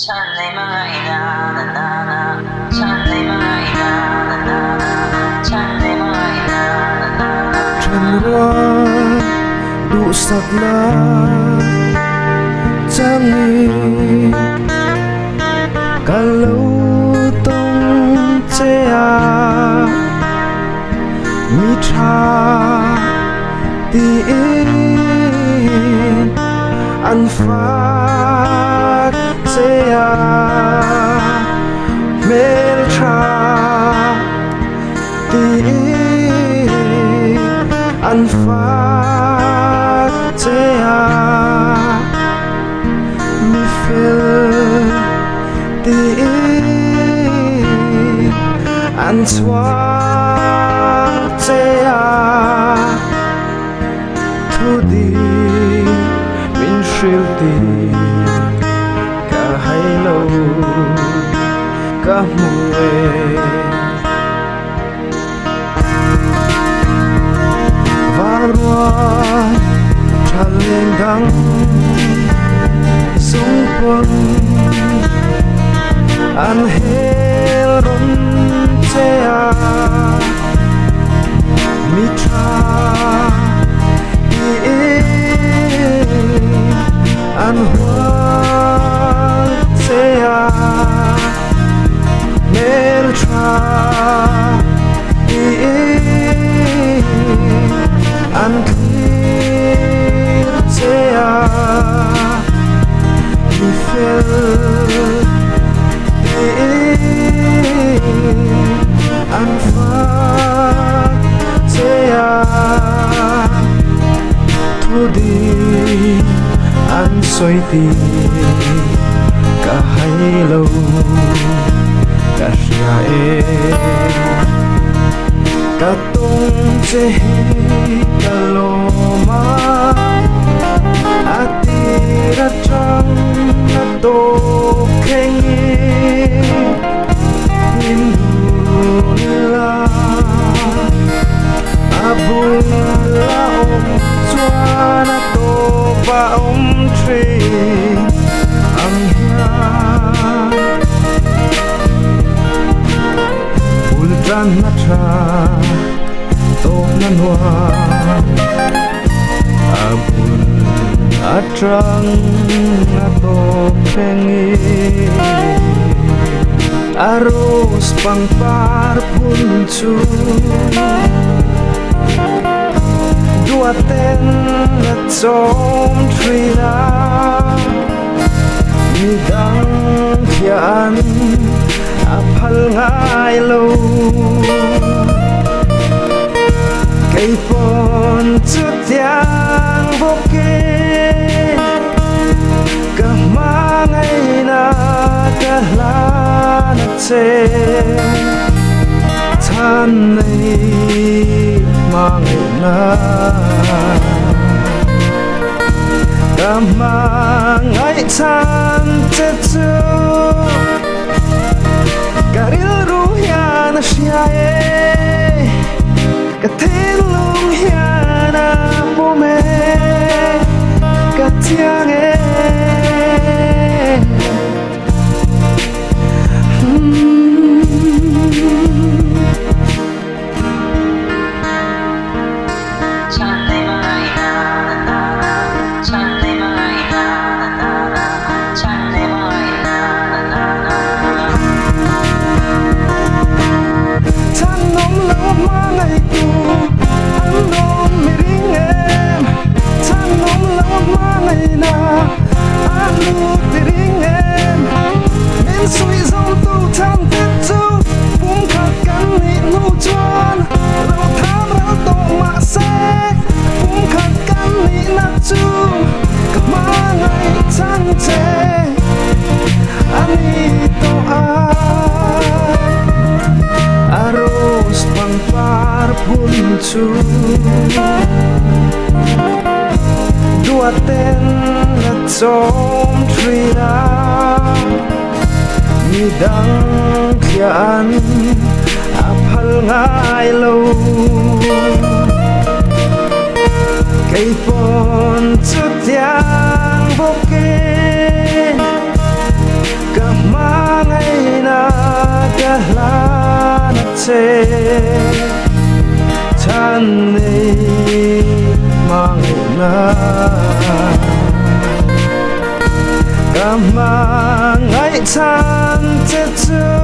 Sana'y mga inanana, sana'y mga inanana, sana'y mga inanana. Chanra du sakla changi kalau tong chea mi tha ti an phát chea mel tha ti an phát chea mi fel ti an xóa chea thu đi min siêu ti cả hay lâu cả mùa Varua Chalendang Sumpun Anhel Roncea Mitra Anhual Sea Meltra Unclear chea mi fel anfat chea thudi an soi ti cả hay lâu cả ria cả tung che cả loma atira trăng to khengi indula abula chuana to ba tri amhia ultran natra nanwa abul atrang ato pengi arus pangpar puncu dua ten latsom trila midang kian apal ngai lo cây pon chút yang boke cả mang ngày na cả la na che than này mang ngày na cả mang ngày than che chu cả ril ruhya na shiae Katilung hiana pome katiange Sana'y mga inanana, sana'y mga inanana, sana'y mga inanana. Than nóng lâu mà ngày tu anh nôm mi ring em than nóng lâu mà ngày na anh nuốt đi ring em nên suy dòng tu than tết chu bung khát cắn nị nu chuan lâu tham lâu tổ mà xe bung khát cắn nị nát chu cả má ngày than chê anh nị tổ arus pangpar puncu dua ten latsom trila midang kian apal ngai lo cây pon chút yang boke cả ฉันนี้มาไงนะก็มาไงฉันจะเจอ